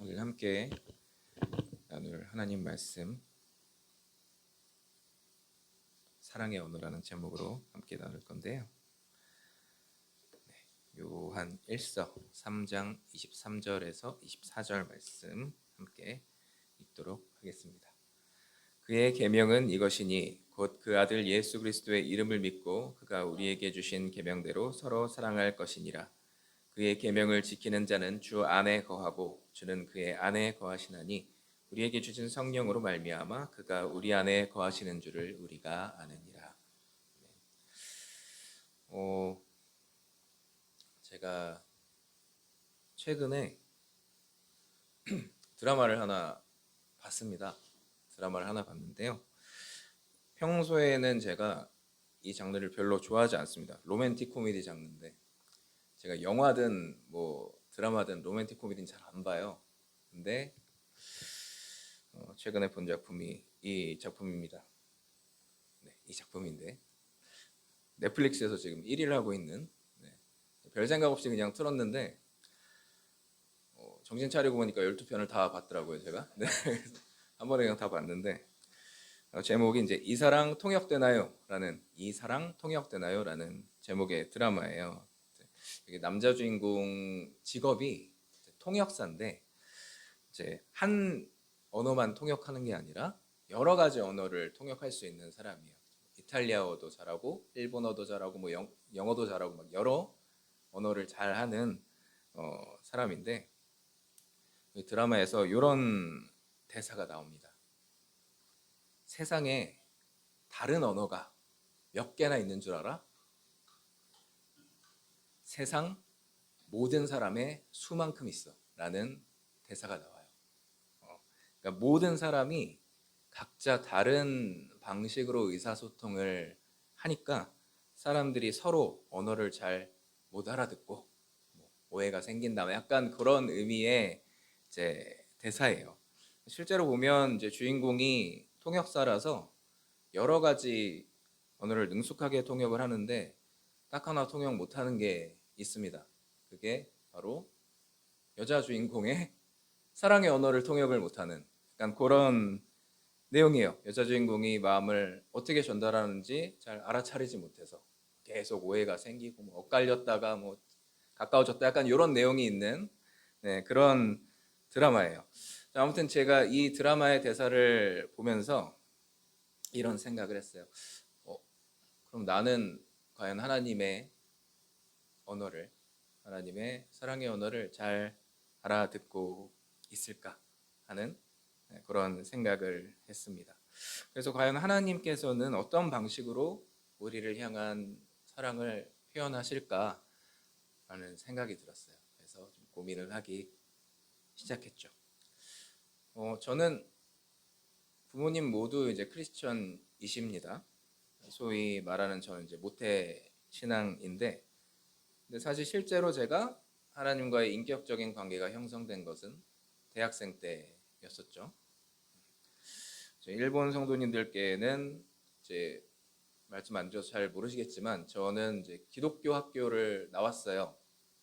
오늘 함께 나눌 하나님 말씀 사랑의 언어라는 제목으로 함께 나눌 건데요. 요한 1서 3장 23절에서 24절 말씀 함께 읽도록 하겠습니다. 그의 계명은 이것이니 곧 그 아들 예수 그리스도의 이름을 믿고 그가 우리에게 주신 계명대로 서로 사랑할 것이니라. 그의 계명을 지키는 자는 주 안에 거하고 주는 그의 안에 거하시나니 우리에게 주신 성령으로 말미암아 그가 우리 안에 거하시는 줄을 우리가 아느니라. 제가 최근에 드라마를 하나 봤습니다. 드라마를 하나 봤는데요. 평소에는 제가 이 장르를 별로 좋아하지 않습니다. 로맨틱 코미디 장르인데 제가 영화든 뭐 드라마든 로맨틱 코미디는 잘 안 봐요. 근데 최근에 본 작품이 이 작품입니다. 네, 이 작품인데 넷플릭스에서 지금 1위를 하고 있는 별 생각 없이 그냥 틀었는데 정신 차리고 보니까 12편을 다 봤더라고요, 제가. 네. 한 번에 그냥 다 봤는데 제목이 이제 이 사랑 통역되나요? 라는 이 사랑 통역되나요? 라는 제목의 드라마예요. 이게 남자 주인공 직업이 통역사인데 이제 한 언어만 통역하는 게 아니라 여러 가지 언어를 통역할 수 있는 사람이에요. 이탈리아어도 잘하고 일본어도 잘하고 뭐 영어도 잘하고 막 여러 언어를 잘하는 사람인데 이 드라마에서 이런 대사가 나옵니다. 세상에 다른 언어가 몇 개나 있는 줄 알아? 세상 모든 사람의 수만큼 있어 라는 대사가 나와요. 그러니까 모든 사람이 각자 다른 방식으로 의사소통을 하니까 사람들이 서로 언어를 잘 못 알아듣고 오해가 생긴다. 약간 그런 의미의 이제 대사예요. 실제로 보면 이제 주인공이 통역사라서 여러 가지 언어를 능숙하게 통역을 하는데 딱 하나 통역 못하는 게 있습니다. 그게 바로 여자 주인공의 사랑의 언어를 통역을 못하는 약간 그런 내용이에요. 여자 주인공이 마음을 어떻게 전달하는지 잘 알아차리지 못해서 계속 오해가 생기고 뭐 엇갈렸다가 뭐 가까워졌다 약간 이런 내용이 있는 그런 드라마예요. 아무튼 제가 이 드라마의 대사를 보면서 이런 생각을 했어요. 그럼 나는 과연 하나님의 언어를, 하나님의 사랑의 언어를 잘 알아듣고 있을까 하는 그런 생각을 했습니다. 그래서 과연 하나님께서는 어떤 방식으로 우리를 향한 사랑을 표현하실까 라는 생각이 들었어요. 그래서 좀 고민을 하기 시작했죠. 저는 부모님 모두 이제 크리스천이십니다. 소위 말하는 저는 이제 모태 신앙인데, 근데 사실 실제로 제가 하나님과의 인격적인 관계가 형성된 것은 대학생 때였었죠. 일본 성도님들께는 이제 말씀 안 드려서 잘 모르시겠지만 저는 이제 기독교 학교를 나왔어요.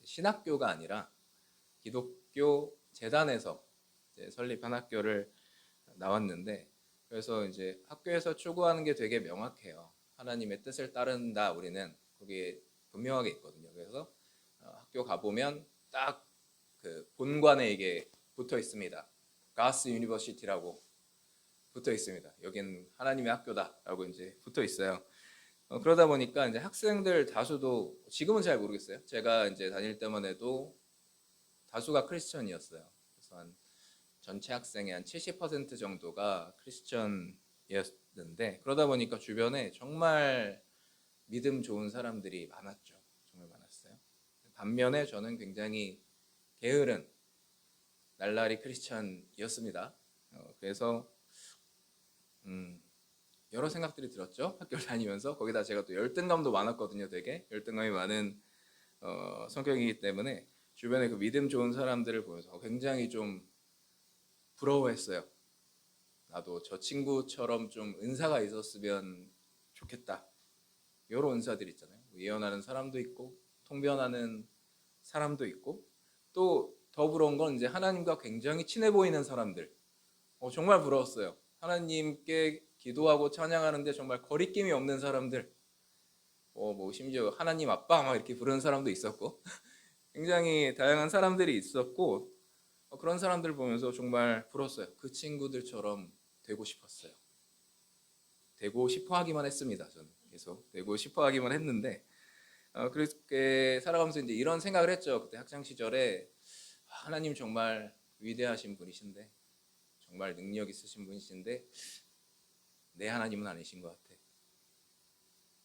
신학교가 아니라 기독교 재단에서 이제 설립한 학교를 나왔는데 그래서 이제 학교에서 추구하는 게 되게 명확해요. 하나님의 뜻을 따른다. 우리는 거기에 분명하게 있거든요. 그래서 학교 가보면 딱 그 본관에 이게 붙어 있습니다. 가스 유니버시티라고 붙어 있습니다. 여긴 하나님의 학교다라고 이제 붙어 있어요. 그러다 보니까 이제 학생들 다수도 지금은 잘 모르겠어요. 제가 이제 다닐 때만 해도 다수가 크리스천이었어요. 그래서 한 전체 학생의 한 70% 정도가 크리스천이었는데 그러다 보니까 주변에 정말 믿음 좋은 사람들이 많았죠. 정말 많았어요. 반면에 저는 굉장히 게으른 날라리 크리스천이었습니다. 그래서 여러 생각들이 들었죠. 학교를 다니면서 거기다 제가 또 열등감도 많았거든요. 되게 열등감이 많은 성격이기 때문에 주변에 그 믿음 좋은 사람들을 보면서 굉장히 좀 부러워했어요. 나도 저 친구처럼 좀 은사가 있었으면 좋겠다. 여러 은사들 있잖아요. 예언하는 사람도 있고 통변하는 사람도 있고 또 더 부러운 건 이제 하나님과 굉장히 친해 보이는 사람들. 정말 부러웠어요. 하나님께 기도하고 찬양하는데 정말 거리낌이 없는 사람들. 뭐 심지어 하나님 아빠 막 이렇게 부르는 사람도 있었고 굉장히 다양한 사람들이 있었고 그런 사람들 보면서 정말 부러웠어요. 그 친구들처럼 되고 싶었어요. 되고 싶어 하기만 했습니다. 저는 계속 되고 싶어 하기만 했는데 그렇게 살아가면서 이제 이런 생각을 했죠. 그때 학창 시절에 하나님 정말 위대하신 분이신데 정말 능력 있으신 분이신데 내 하나님은 아니신 것 같아.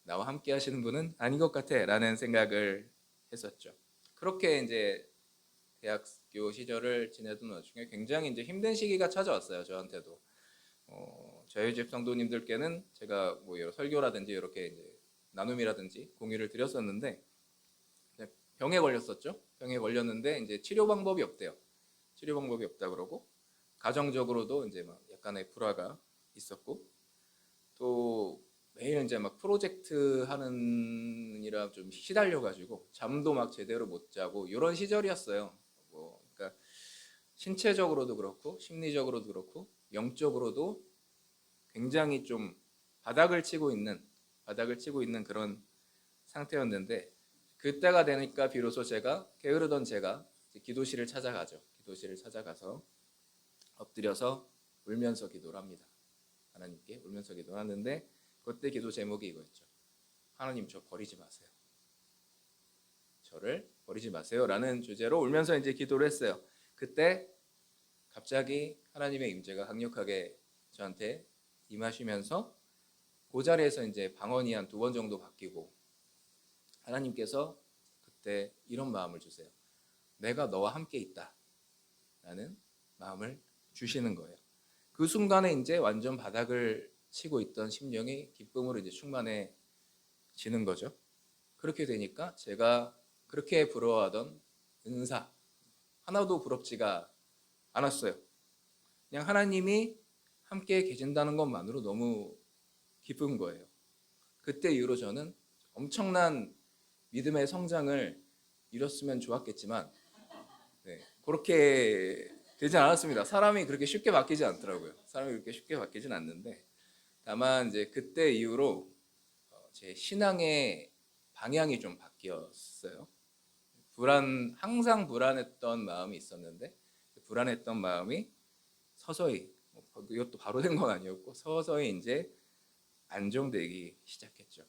나와 함께 하시는 분은 아닌 것 같아 라는 생각을 했었죠. 그렇게 이제 대학교 시절을 지내던 와중에 굉장히 이제 힘든 시기가 찾아왔어요. 저한테도. 저희 집 성도님들께는 제가 뭐 여러 설교라든지 이렇게 이제 나눔이라든지 공유를 드렸었는데 병에 걸렸었죠. 병에 걸렸는데 이제 치료 방법이 없대요. 치료 방법이 없다 그러고 가정적으로도 이제 막 약간의 불화가 있었고 또 매일 이제 막 프로젝트 하느니라 좀 시달려가지고 잠도 막 제대로 못 자고 이런 시절이었어요. 그러니까 신체적으로도 그렇고 심리적으로도 그렇고 영적으로도 굉장히 좀 바닥을 치고 있는 그런 상태였는데 그때가 되니까 비로소 제가 게으르던 제가 기도실을 찾아가죠. 기도실을 찾아가서 엎드려서 울면서 기도를 합니다. 하나님께 울면서 기도를 하는데 그때 기도 제목이 이거였죠. 하나님 저 버리지 마세요. 저를 버리지 마세요 라는 주제로 울면서 이제 기도를 했어요. 그때 갑자기 하나님의 임재가 강력하게 저한테 임하시면서 그 자리에서 이제 방언이 한 2번 정도 바뀌고 하나님께서 그때 이런 마음을 주세요. 내가 너와 함께 있다 라는 마음을 주시는 거예요. 그 순간에 이제 완전 바닥을 치고 있던 심령이 기쁨으로 이제 충만해지는 거죠. 그렇게 되니까 제가 그렇게 부러워하던 은사 하나도 부럽지가 않았어요. 그냥 하나님이 함께 계신다는 것만으로 너무 기쁜 거예요. 그때 이후로 저는 엄청난 믿음의 성장을 이뤘으면 좋았겠지만 그렇게 되지 않았습니다. 사람이 그렇게 쉽게 바뀌지 않더라고요. 사람이 그렇게 쉽게 바뀌진 않는데 다만 이제 그때 이후로 제 신앙의 방향이 좀 바뀌었어요. 항상 불안했던 마음이 있었는데 불안했던 마음이 서서히 이것도 바로 된 건 아니었고 서서히 이제 안정되기 시작했죠.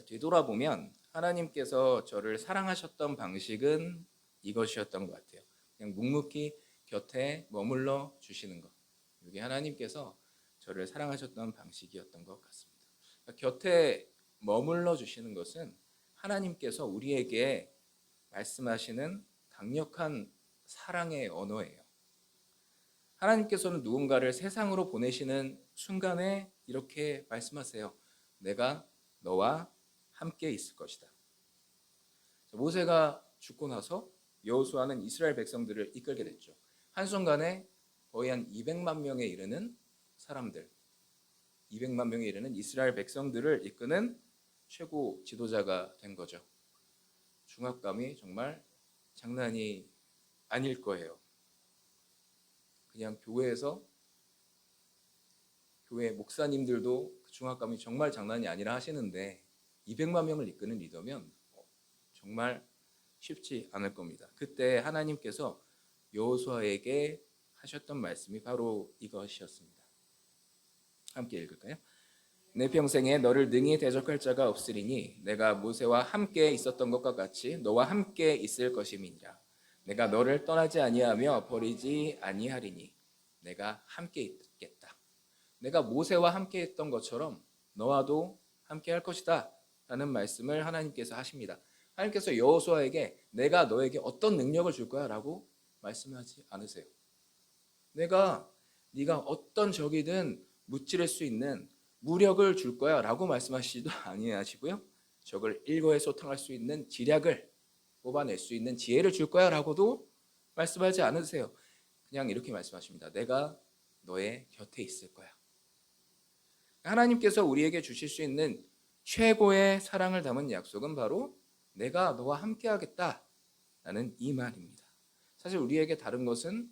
되돌아보면 하나님께서 저를 사랑하셨던 방식은 이것이었던 것 같아요. 그냥 묵묵히 곁에 머물러 주시는 것. 이게 하나님께서 저를 사랑하셨던 방식이었던 것 같습니다. 곁에 머물러 주시는 것은 하나님께서 우리에게 말씀하시는 강력한 사랑의 언어예요. 하나님께서는 누군가를 세상으로 보내시는 순간에 이렇게 말씀하세요. 내가 너와 함께 있을 것이다. 모세가 죽고 나서 여호수아는 이스라엘 백성들을 이끌게 됐죠. 한순간에 거의 한 200만 명에 이르는 사람들, 200만 명에 이르는 이스라엘 백성들을 이끄는 최고 지도자가 된 거죠. 중압감이 정말 장난이 아닐 거예요. 그냥 교회 목사님들도 그 중압감이 정말 장난이 아니라 하시는데 200만 명을 이끄는 리더면 정말 쉽지 않을 겁니다. 그때 하나님께서 여호수아에게 하셨던 말씀이 바로 이것이었습니다. 함께 읽을까요? 내 평생에 너를 능히 대적할 자가 없으리니 내가 모세와 함께 있었던 것과 같이 너와 함께 있을 것임이니라. 내가 너를 떠나지 아니하며 버리지 아니하리니 내가 함께 있겠다. 내가 모세와 함께 했던 것처럼 너와도 함께 할 것이다 라는 말씀을 하나님께서 하십니다. 하나님께서 여호수아에게 내가 너에게 어떤 능력을 줄 거야 라고 말씀하지 않으세요. 네가 어떤 적이든 무찌를 수 있는 무력을 줄 거야 라고 말씀하시지도 아니하시고요. 적을 일거에 소탕할 수 있는 지략을 뽑아낼 수 있는 지혜를 줄 거야 라고도 말씀하지 않으세요. 그냥 이렇게 말씀하십니다. 내가 너의 곁에 있을 거야. 하나님께서 우리에게 주실 수 있는 최고의 사랑을 담은 약속은 바로 내가 너와 함께 하겠다라는 이 말입니다. 사실 우리에게 다른 것은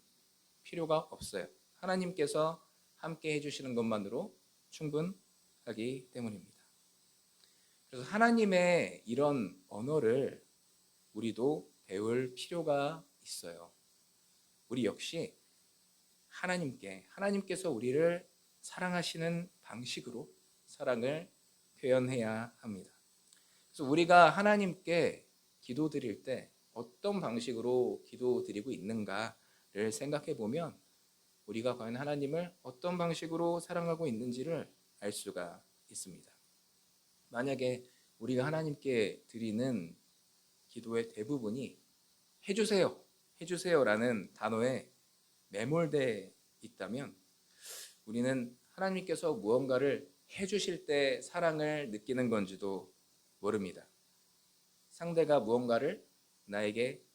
필요가 없어요. 하나님께서 함께 해주시는 것만으로 충분하기 때문입니다. 그래서 하나님의 이런 언어를 우리도 배울 필요가 있어요. 우리 역시 하나님께서 우리를 사랑하시는 방식으로 사랑을 표현해야 합니다. 그래서 우리가 하나님께 기도드릴 때 어떤 방식으로 기도드리고 있는가를 생각해 보면 우리가 과연 하나님을 어떤 방식으로 사랑하고 있는지를 알 수가 있습니다. 만약에 우리가 하나님께 드리는 기도의 대부분이 해주세요, 해주세요라는 단어에 매몰돼 있다면 우리는 하나님께서 무언가를 해주실 때 사랑을 느끼는 건지도 모릅니다. 상대가 무언가를 나에게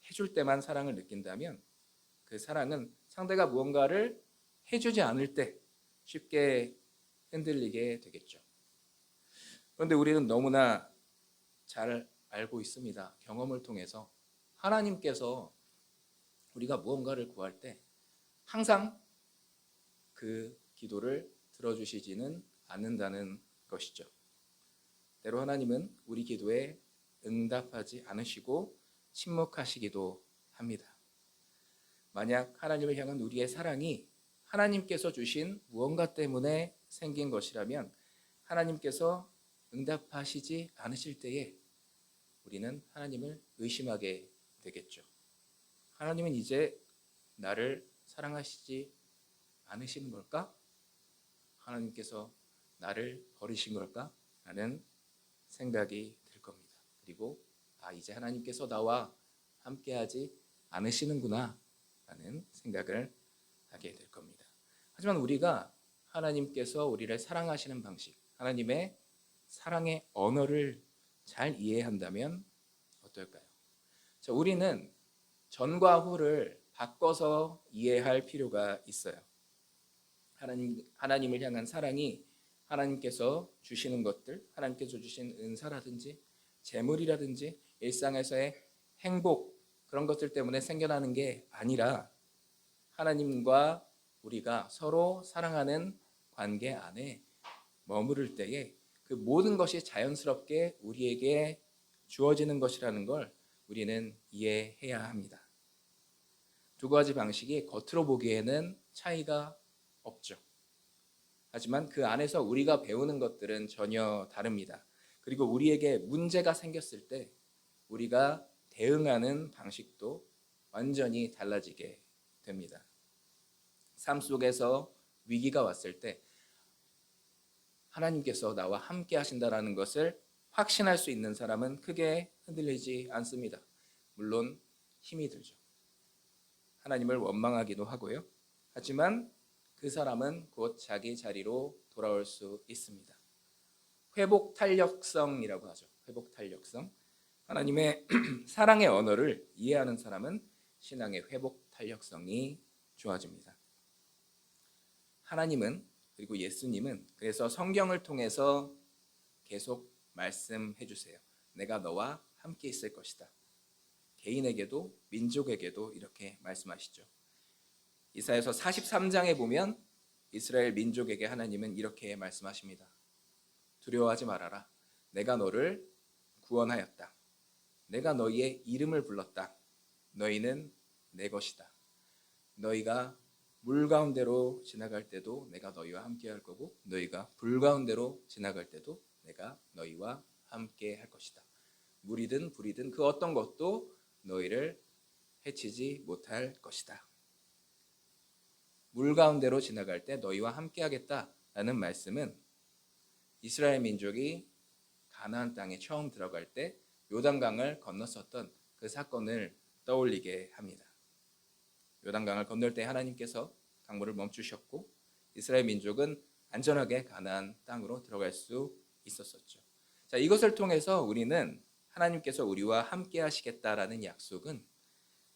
해줄 때만 사랑을 느낀다면 그 사랑은 상대가 무언가를 해주지 않을 때 쉽게 흔들리게 되겠죠. 그런데 우리는 너무나 잘 알고 있습니다. 경험을 통해서 하나님께서 우리가 무언가를 구할 때 항상 그 기도를 들어주시지는 않는다는 것이죠. 때로 하나님은 우리 기도에 응답하지 않으시고 침묵하시기도 합니다. 만약 하나님을 향한 우리의 사랑이 하나님께서 주신 무언가 때문에 생긴 것이라면 하나님께서 응답하시지 않으실 때에 우리는 하나님을 의심하게 되겠죠. 하나님은 이제 나를 사랑하시지 않으시는 걸까? 하나님께서 나를 버리신 걸까? 라는 생각이 들 겁니다. 그리고 이제 하나님께서 나와 함께하지 않으시는구나 라는 생각을 하게 될 겁니다. 하지만 우리가 하나님께서 우리를 사랑하시는 방식, 하나님의 사랑의 언어를 잘 이해한다면 어떨까요? 우리는 전과 후를 바꿔서 이해할 필요가 있어요. 하나님을 향한 사랑이 하나님께서 주시는 것들, 하나님께서 주신 은사라든지 재물이라든지 일상에서의 행복, 그런 것들 때문에 생겨나는 게 아니라 하나님과 우리가 서로 사랑하는 관계 안에 머무를 때에 그 모든 것이 자연스럽게 우리에게 주어지는 것이라는 걸 우리는 이해해야 합니다. 두 가지 방식이 겉으로 보기에는 차이가 없죠. 하지만 그 안에서 우리가 배우는 것들은 전혀 다릅니다. 그리고 우리에게 문제가 생겼을 때 우리가 대응하는 방식도 완전히 달라지게 됩니다. 삶 속에서 위기가 왔을 때 하나님께서 나와 함께 하신다라는 것을 확신할 수 있는 사람은 크게 흔들리지 않습니다. 물론 힘이 들죠. 하나님을 원망하기도 하고요. 하지만 그 사람은 곧 자기 자리로 돌아올 수 있습니다. 회복 탄력성이라고 하죠. 회복 탄력성. 하나님의 사랑의 언어를 이해하는 사람은 신앙의 회복 탄력성이 좋아집니다. 하나님은 그리고 예수님은 그래서 성경을 통해서 계속 말씀해 주세요. 내가 너와 함께 있을 것이다. 개인에게도 민족에게도 이렇게 말씀하시죠. 이사야서 43장에 보면 이스라엘 민족에게 하나님은 이렇게 말씀하십니다. 두려워하지 말아라. 내가 너를 구원하였다. 내가 너희의 이름을 불렀다. 너희는 내 것이다. 너희가 물 가운데로 지나갈 때도 내가 너희와 함께 할 거고 너희가 불 가운데로 지나갈 때도 내가 너희와 함께 할 것이다. 물이든 불이든 그 어떤 것도 너희를 해치지 못할 것이다. 물 가운데로 지나갈 때 너희와 함께 하겠다라는 말씀은 이스라엘 민족이 가나안 땅에 처음 들어갈 때 요단강을 건넜었던 그 사건을 떠올리게 합니다. 요단강을 건널 때 하나님께서 강물을 멈추셨고 이스라엘 민족은 안전하게 가나안 땅으로 들어갈 수 있었었죠. 자, 이것을 통해서 우리는 하나님께서 우리와 함께 하시겠다라는 약속은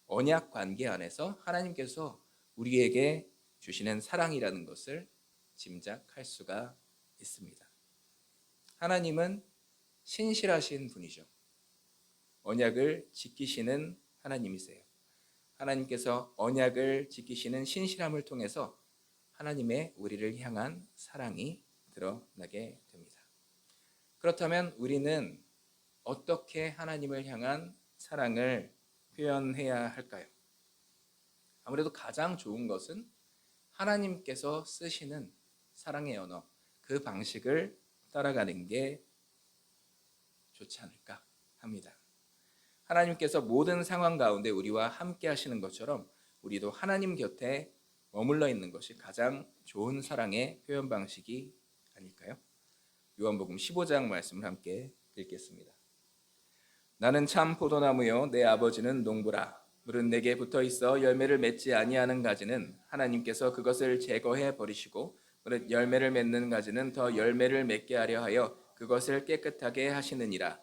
언약 관계 안에서 하나님께서 우리에게 주시는 사랑이라는 것을 짐작할 수가 있습니다. 하나님은 신실하신 분이죠. 언약을 지키시는 하나님이세요. 하나님께서 언약을 지키시는 신실함을 통해서 하나님의 우리를 향한 사랑이 드러나게 됩니다. 그렇다면 우리는 어떻게 하나님을 향한 사랑을 표현해야 할까요? 아무래도 가장 좋은 것은 하나님께서 쓰시는 사랑의 언어, 그 방식을 따라가는 게 좋지 않을까 합니다. 하나님께서 모든 상황 가운데 우리와 함께 하시는 것처럼 우리도 하나님 곁에 머물러 있는 것이 가장 좋은 사랑의 표현 방식이 아닐까요? 요한복음 15장 말씀을 함께 읽겠습니다. 나는 참 포도나무요 내 아버지는 농부라. 물은 내게 붙어 있어 열매를 맺지 아니하는 가지는 하나님께서 그것을 제거해 버리시고 물은 열매를 맺는 가지는 더 열매를 맺게 하려 하여 그것을 깨끗하게 하시느니라.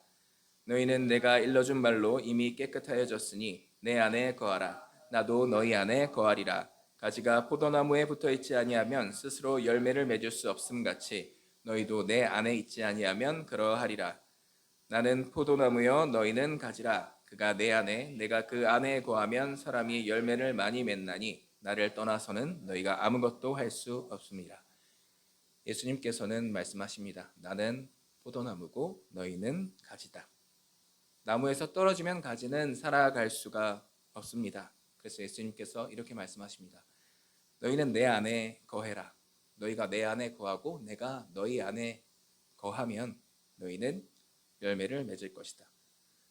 너희는 내가 일러준 말로 이미 깨끗하여졌으니 내 안에 거하라. 나도 너희 안에 거하리라. 가지가 포도나무에 붙어 있지 아니하면 스스로 열매를 맺을 수 없음 같이 너희도 내 안에 있지 아니하면 그러하리라. 나는 포도나무여 너희는 가지라. 그가 내 안에 내가 그 안에 거하면 사람이 열매를 많이 맺나니 나를 떠나서는 너희가 아무것도 할 수 없습니다. 예수님께서는 말씀하십니다. 나는 포도나무고 너희는 가지다. 나무에서 떨어지면 가지는 살아갈 수가 없습니다. 그래서 예수님께서 이렇게 말씀하십니다. 너희는 내 안에 거해라. 너희가 내 안에 거하고 내가 너희 안에 거하면 너희는 열매를 맺을 것이다.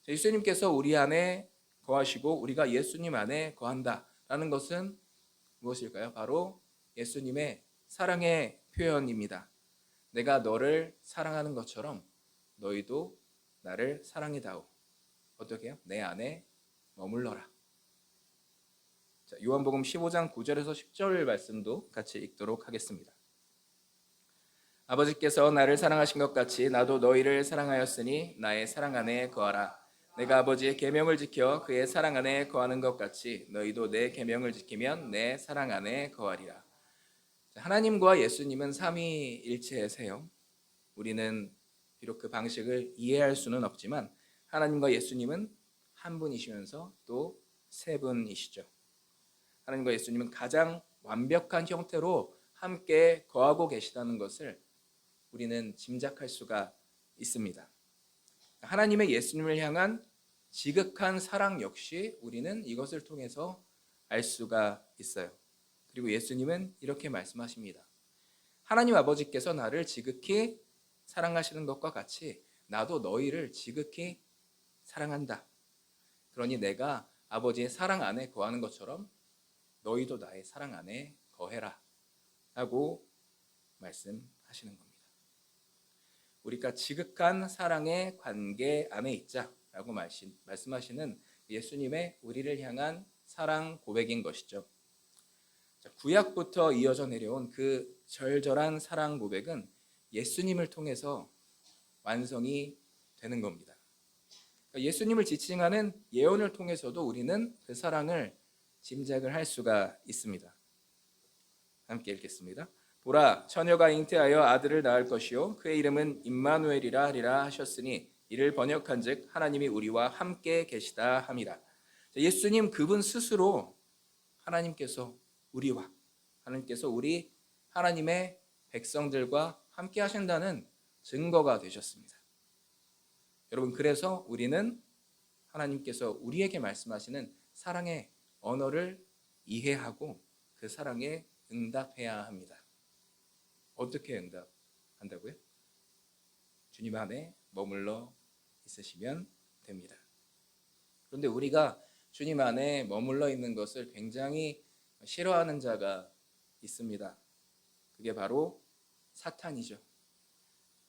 예수님께서 우리 안에 거하시고 우리가 예수님 안에 거한다라는 것은 무엇일까요? 바로 예수님의 사랑의 표현입니다. 내가 너를 사랑하는 것처럼 너희도 나를 사랑해다오. 어떻게 해요? 내 안에 머물러라. 자, 요한복음 15장 9절에서 10절 말씀도 같이 읽도록 하겠습니다. 아버지께서 나를 사랑하신 것 같이 나도 너희를 사랑하였으니 나의 사랑 안에 거하라. 내가 아버지의 계명을 지켜 그의 사랑 안에 거하는 것 같이 너희도 내 계명을 지키면 내 사랑 안에 거하리라. 자, 하나님과 예수님은 삼위일체세요. 우리는 비록 그 방식을 이해할 수는 없지만 하나님과 예수님은 한 분이시면서 또 세 분이시죠. 하나님과 예수님은 가장 완벽한 형태로 함께 거하고 계시다는 것을 우리는 짐작할 수가 있습니다. 하나님의 예수님을 향한 지극한 사랑 역시 우리는 이것을 통해서 알 수가 있어요. 그리고 예수님은 이렇게 말씀하십니다. 하나님 아버지께서 나를 지극히 사랑하시는 것과 같이 나도 너희를 지극히 사랑한다. 그러니 내가 아버지의 사랑 안에 거하는 것처럼 너희도 나의 사랑 안에 거해라 하고 말씀하시는 겁니다. 우리가 지극한 사랑의 관계 안에 있자라고 말씀하시는 예수님의 우리를 향한 사랑 고백인 것이죠. 구약부터 이어져 내려온 그 절절한 사랑 고백은 예수님을 통해서 완성이 되는 겁니다. 예수님을 지칭하는 예언을 통해서도 우리는 그 사랑을 짐작을 할 수가 있습니다. 함께 읽겠습니다. 보라, 처녀가 잉태하여 아들을 낳을 것이요 그의 이름은 임마누엘이라 하리라 하셨으니 이를 번역한즉 하나님이 우리와 함께 계시다 함이라. 예수님 그분 스스로 하나님께서 우리 하나님의 백성들과 함께 하신다는 증거가 되셨습니다. 여러분, 그래서 우리는 하나님께서 우리에게 말씀하시는 사랑의 언어를 이해하고 그 사랑에 응답해야 합니다. 어떻게 응답한다고요? 주님 안에 머물러 있으시면 됩니다. 그런데 우리가 주님 안에 머물러 있는 것을 굉장히 싫어하는 자가 있습니다. 그게 바로 사탄이죠.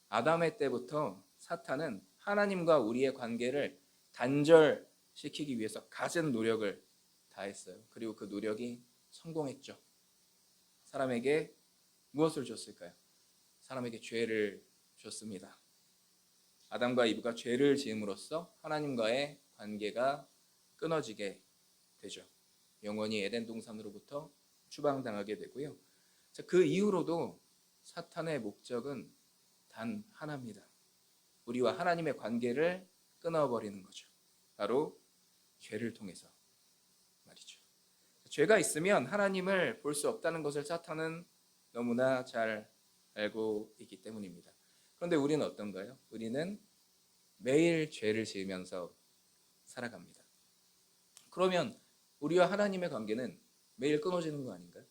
아담의 때부터 사탄은 하나님과 우리의 관계를 단절시키기 위해서 갖은 노력을 다했어요. 그리고 그 노력이 성공했죠. 사람에게 무엇을 줬을까요? 사람에게 죄를 줬습니다. 아담과 이브가 죄를 지음으로써 하나님과의 관계가 끊어지게 되죠. 영원히 에덴 동산으로부터 추방당하게 되고요. 그 이후로도 사탄의 목적은 단 하나입니다. 우리와 하나님의 관계를 끊어버리는 거죠. 바로 죄를 통해서 말이죠. 죄가 있으면 하나님을 볼 수 없다는 것을 사탄은 너무나 잘 알고 있기 때문입니다. 그런데 우리는 어떤가요? 우리는 매일 죄를 지으면서 살아갑니다. 그러면 우리와 하나님의 관계는 매일 끊어지는 거 아닌가요?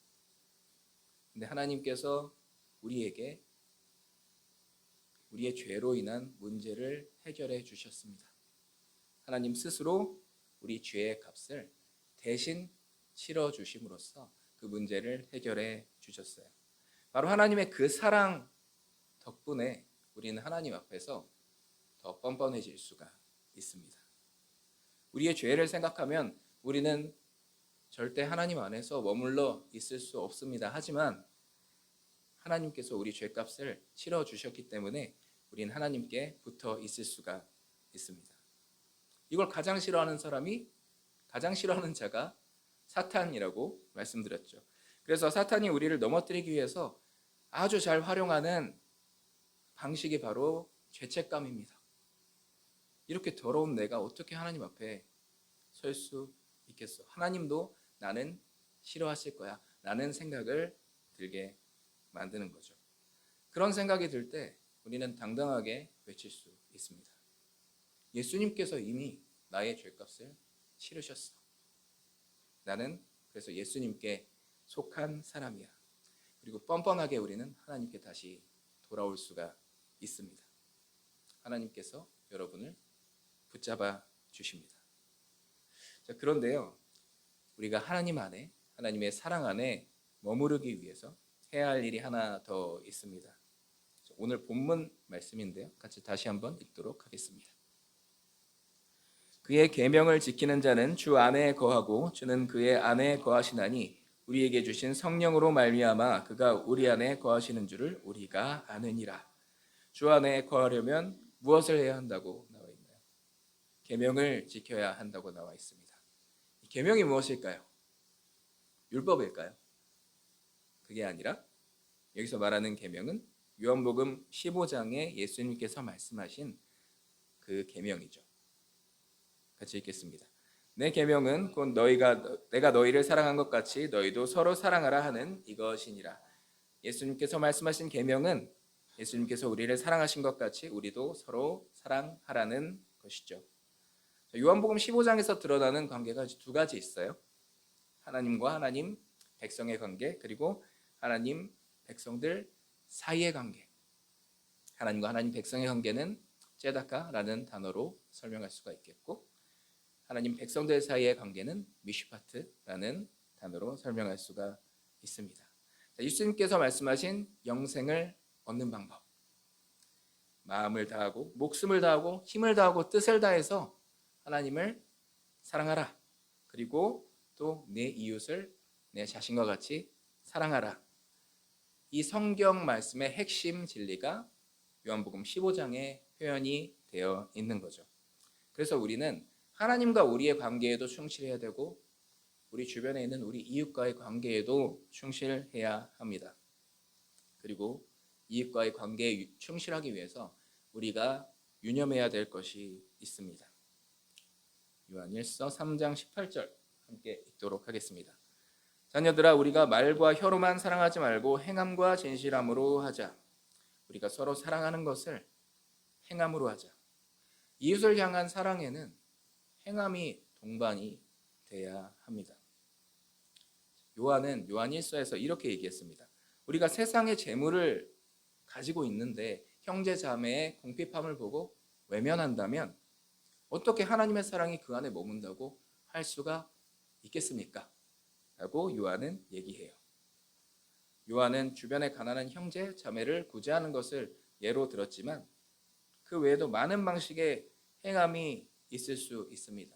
근데 하나님께서 우리에게 우리의 죄로 인한 문제를 해결해 주셨습니다. 하나님 스스로 우리 죄의 값을 대신 치러 주심으로써 그 문제를 해결해 주셨어요. 바로 하나님의 그 사랑 덕분에 우리는 하나님 앞에서 더 뻔뻔해질 수가 있습니다. 우리의 죄를 생각하면 우리는 절대 하나님 안에서 머물러 있을 수 없습니다. 하지만 하나님께서 우리 죄값을 치러 주셨기 때문에 우리는 하나님께 붙어 있을 수가 있습니다. 이걸 가장 싫어하는 자가 사탄이라고 말씀드렸죠. 그래서 사탄이 우리를 넘어뜨리기 위해서 아주 잘 활용하는 방식이 바로 죄책감입니다. 이렇게 더러운 내가 어떻게 하나님 앞에 설 수 있겠어? 하나님도 나는 싫어하실 거야 라는 생각을 들게 만드는 거죠. 그런 생각이 들 때 우리는 당당하게 외칠 수 있습니다. 예수님께서 이미 나의 죄값을 치르셨어. 나는 그래서 예수님께 속한 사람이야. 그리고 뻔뻔하게 우리는 하나님께 다시 돌아올 수가 있습니다. 하나님께서 여러분을 붙잡아 주십니다. 자, 그런데요, 우리가 하나님 안에, 하나님의 사랑 안에 머무르기 위해서 해야 할 일이 하나 더 있습니다. 오늘 본문 말씀인데요, 같이 다시 한번 읽도록 하겠습니다. 그의 계명을 지키는 자는 주 안에 거하고 주는 그의 안에 거하시나니 우리에게 주신 성령으로 말미암아 그가 우리 안에 거하시는 줄을 우리가 아느니라. 주 안에 거하려면 무엇을 해야 한다고 나와 있나요? 계명을 지켜야 한다고 나와 있습니다. 이 계명이 무엇일까요? 율법일까요? 그게 아니라 여기서 말하는 계명은 요한복음 15장에 예수님께서 말씀하신 그 계명이죠. 같이 읽겠습니다. 내 계명은 곧 내가 너희를 사랑한 것 같이 너희도 서로 사랑하라 하는 이것이니라. 예수님께서 말씀하신 계명은 예수님께서 우리를 사랑하신 것 같이 우리도 서로 사랑하라는 것이죠. 요한복음 15장에서 드러나는 관계가 두 가지 있어요. 하나님과 하나님, 백성의 관계, 그리고 하나님, 백성들 사이의 관계. 하나님과 하나님, 백성의 관계는 째다카라는 단어로 설명할 수가 있겠고, 하나님 백성들 사이의 관계는 미슈파트라는 단어로 설명할 수가 있습니다. 예수님께서 말씀하신 영생을 얻는 방법, 마음을 다하고 목숨을 다하고 힘을 다하고 뜻을 다해서 하나님을 사랑하라. 그리고 또 내 이웃을 내 자신과 같이 사랑하라. 이 성경 말씀의 핵심 진리가 요한복음 15장에 표현이 되어 있는 거죠. 그래서 우리는 하나님과 우리의 관계에도 충실해야 되고 우리 주변에 있는 우리 이웃과의 관계에도 충실해야 합니다. 그리고 이웃과의 관계에 충실하기 위해서 우리가 유념해야 될 것이 있습니다. 요한일서 3장 18절 함께 읽도록 하겠습니다. 자녀들아, 우리가 말과 혀로만 사랑하지 말고 행함과 진실함으로 하자. 우리가 서로 사랑하는 것을 행함으로 하자. 이웃을 향한 사랑에는 행함이 동반이 돼야 합니다. 요한은 요한일서에서 이렇게 얘기했습니다. 우리가 세상의 재물을 가지고 있는데 형제 자매의 궁핍함을 보고 외면한다면 어떻게 하나님의 사랑이 그 안에 머문다고 할 수가 있겠습니까? 라고 요한은 얘기해요. 요한은 주변에 가난한 형제 자매를 구제하는 것을 예로 들었지만 그 외에도 많은 방식의 행함이 있을 수 있습니다.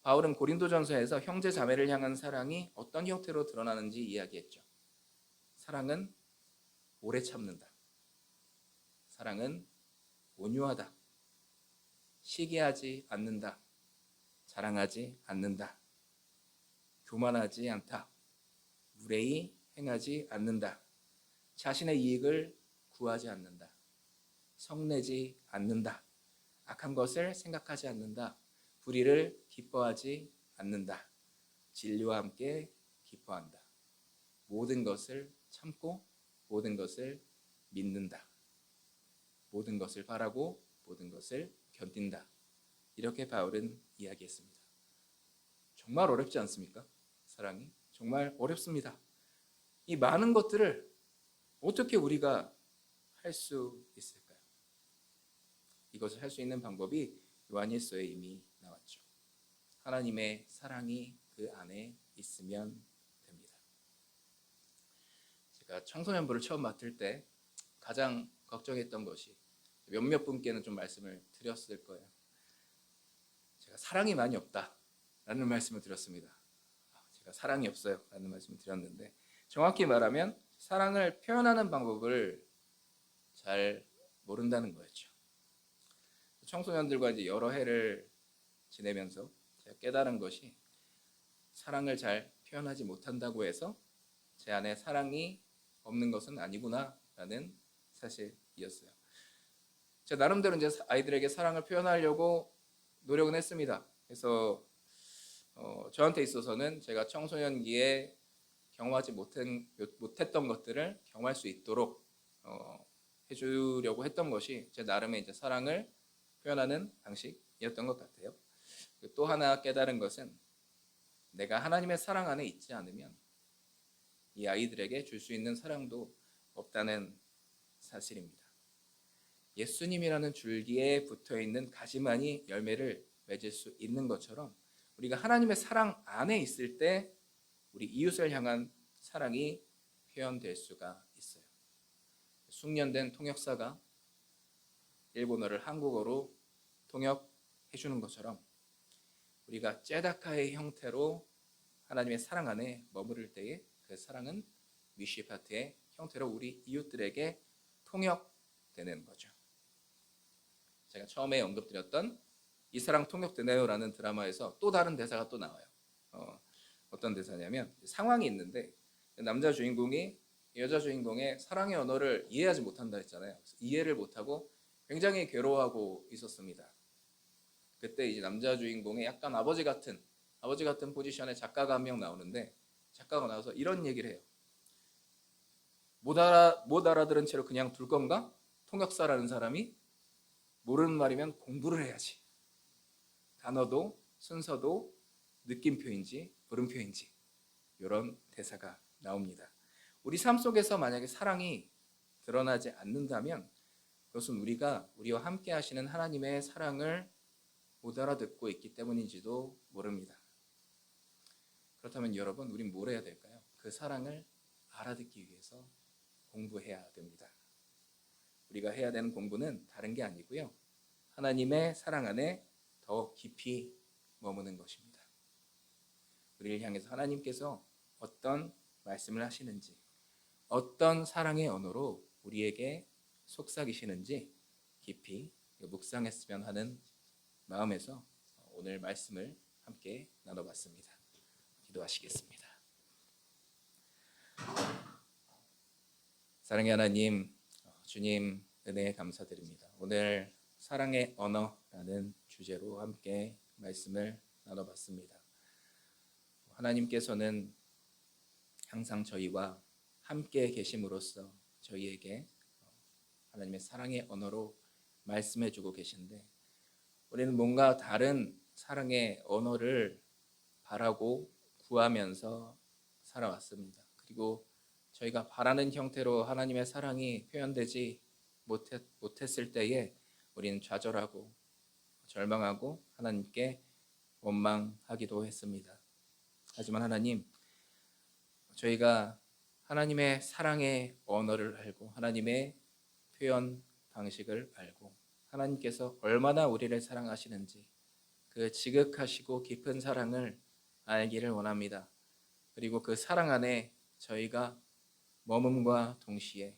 바울은 고린도전서에서 형제 자매를 향한 사랑이 어떤 형태로 드러나는지 이야기했죠. 사랑은 오래 참는다. 사랑은 온유하다. 시기하지 않는다. 자랑하지 않는다. 교만하지 않다. 무례히 행하지 않는다. 자신의 이익을 구하지 않는다. 성내지 않는다. 악한 것을 생각하지 않는다. 불의를 기뻐하지 않는다. 진리와 함께 기뻐한다. 모든 것을 참고 모든 것을 믿는다. 모든 것을 바라고 모든 것을 견딘다. 이렇게 바울은 이야기했습니다. 정말 어렵지 않습니까? 사랑이 정말 어렵습니다. 이 많은 것들을 어떻게 우리가 할 수 있을까요? 이것을 할 수 있는 방법이 요한일서에 이미 나왔죠. 하나님의 사랑이 그 안에 있으면 됩니다. 제가 청소년부를 처음 맡을 때 가장 걱정했던 것이 몇몇 분께는 좀 말씀을 드렸을 거예요. 제가 사랑이 많이 없다라는 말씀을 드렸습니다. 제가 사랑이 없어요 라는 말씀을 드렸는데 정확히 말하면 사랑을 표현하는 방법을 잘 모른다는 거였죠. 청소년들과 이제 여러 해를 지내면서 제가 깨달은 것이 사랑을 잘 표현하지 못한다고 해서 제 안에 사랑이 없는 것은 아니구나라는 사실이었어요. 제가 나름대로 이제 아이들에게 사랑을 표현하려고 노력은 했습니다. 그래서 저한테 있어서는 제가 청소년기에 경험하지 못했던 것들을 경험할 수 있도록 해주려고 했던 것이 제 나름의 이제 사랑을 표현하는 방식이었던 것 같아요. 또 하나 깨달은 것은 내가 하나님의 사랑 안에 있지 않으면 이 아이들에게 줄 수 있는 사랑도 없다는 사실입니다. 예수님이라는 줄기에 붙어있는 가지만이 열매를 맺을 수 있는 것처럼 우리가 하나님의 사랑 안에 있을 때 우리 이웃을 향한 사랑이 표현될 수가 있어요. 숙련된 통역사가 일본어를 한국어로 통역해 주는 것처럼 우리가 째다카의 형태로 하나님의 사랑 안에 머무를 때에 그 사랑은 미시파트의 형태로 우리 이웃들에게 통역되는 거죠. 제가 처음에 언급드렸던 이 사랑 통역되네요라는 드라마에서 또 다른 대사가 또 나와요. 어떤 대사냐면 상황이 있는데 남자 주인공이 여자 주인공의 사랑의 언어를 이해하지 못한다 했잖아요. 이해를 못하고 굉장히 괴로워하고 있었습니다. 그때 이제 남자 주인공의 약간 아버지 같은 포지션의 작가가 한 명 나오는데 작가가 나와서 이런 얘기를 해요. 못 알아들은 채로 그냥 둘 건가? 통역사라는 사람이 모르는 말이면 공부를 해야지. 단어도 순서도 느낌표인지 물음표인지 이런 대사가 나옵니다. 우리 삶 속에서 만약에 사랑이 드러나지 않는다면 그것은 우리가 우리와 함께 하시는 하나님의 사랑을 못 알아듣고 있기 때문인지도 모릅니다. 그렇다면 여러분, 우린 뭘 해야 될까요? 그 사랑을 알아듣기 위해서 공부해야 됩니다. 우리가 해야 되는 공부는 다른 게 아니고요. 하나님의 사랑 안에 더 깊이 머무는 것입니다. 우리를 향해서 하나님께서 어떤 말씀을 하시는지, 어떤 사랑의 언어로 우리에게 속삭이시는지 깊이 묵상했으면 하는 마음에서 오늘 말씀을 함께 나눠봤습니다. 기도하시겠습니다. 사랑의 하나님, 주님 은혜에 감사드립니다. 오늘 사랑의 언어라는 주제로 함께 말씀을 나눠봤습니다. 하나님께서는 항상 저희와 함께 계심으로써 저희에게 하나님의 사랑의 언어로 말씀해주고 계신데 우리는 뭔가 다른 사랑의 언어를 바라고 구하면서 살아왔습니다. 그리고 저희가 바라는 형태로 하나님의 사랑이 표현되지 못했을 때에 우리는 좌절하고 절망하고 하나님께 원망하기도 했습니다. 하지만 하나님, 저희가 하나님의 사랑의 언어를 알고 하나님의 표현 방식을 알고 하나님께서 얼마나 우리를 사랑하시는지 그 지극하시고 깊은 사랑을 알기를 원합니다. 그리고 그 사랑 안에 저희가 머금과 동시에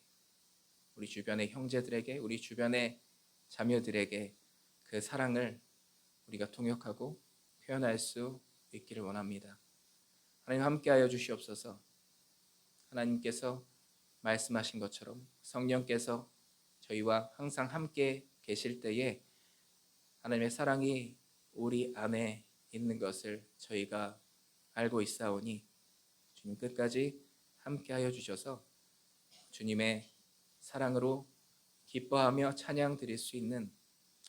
우리 주변의 형제들에게 우리 주변의 자녀들에게 그 사랑을 우리가 통역하고 표현할 수 있기를 원합니다. 하나님 함께하여 주시옵소서. 하나님께서 말씀하신 것처럼 성령께서 저희와 항상 함께 계실 때에 하나님의 사랑이 우리 안에 있는 것을 저희가 알고 있사오니 주님 끝까지 함께하여 주셔서 주님의 사랑으로 기뻐하며 찬양 드릴 수 있는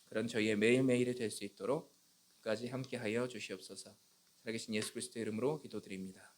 그런 저희의 매일매일이 될 수 있도록 끝까지 함께하여 주시옵소서. 살아계신 예수 그리스도의 이름으로 기도드립니다.